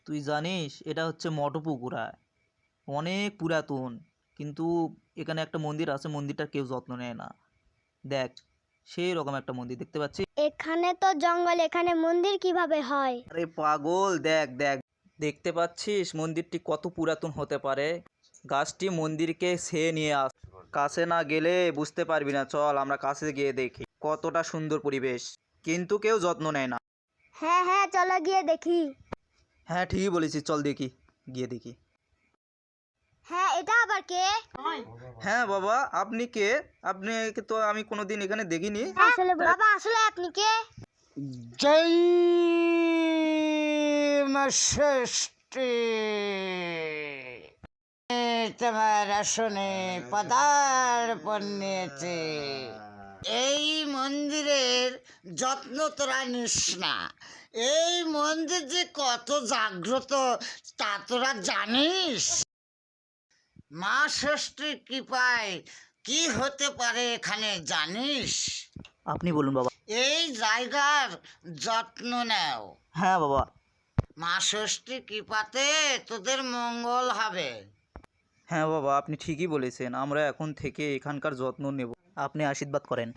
তুই জানিস এটা হচ্ছে মঠপুকুরা, অনেক পুরাতন। কিন্তু এখানে একটা মন্দির আছে, মন্দিরটার কেউ যত্ন নেয় না। দেখ, সেই রকম একটা মন্দির দেখতে পাচ্ছি। এখানে তো জঙ্গল, এখানে মন্দির কিভাবে হয়? আরে পাগল, দেখ দেখ, দেখতে পাচ্ছিস মন্দিরটি কত পুরাতন হতে পারে? গাছটি মন্দিরকে ছেয়ে নিয়ে আস, কাছে না গেলে বুঝতে পারবি না। চল আমরা কাছে গিয়ে দেখি, কতটা সুন্দর পরিবেশ, কিন্তু কেউ যত্ন নেয় না। হ্যাঁ হ্যাঁ, চলো গিয়ে দেখি। হ্যাঁ ঠিকই বলেছিস, চল দেখি, গিয়ে দেখি। হ্যাঁ, এটা আবার কে? হ্যাঁ বাবা, আপনি কে? আপনাকে তো আমি কোনোদিন এখানে দেখিনি। আসলে বাবা, আসলে আপনি কে? জয় মা ষষ্ঠী, তোমার আসনে পদার্পণ নিয়েছে। এই মন্দিরের যত্ন তোরা নিস না। এই মন্দির যে কত জাগ্রত তা তোরা জানিস? মা ষষ্ঠীর কৃপায় কি হতে পারে এখানে জানিস? আপনি বলুন বাবা। এই জায়গার যত্ন নেও। হ্যাঁ বাবা। মা ষষ্ঠীর কৃপাতে তোদের মঙ্গল হবে। হ্যাঁ বাবা, আপনি ঠিকই বলেছেন, আমরা এখন থেকে এখানকার যত্ন নেব। আপনি আশীর্বাদ করেন।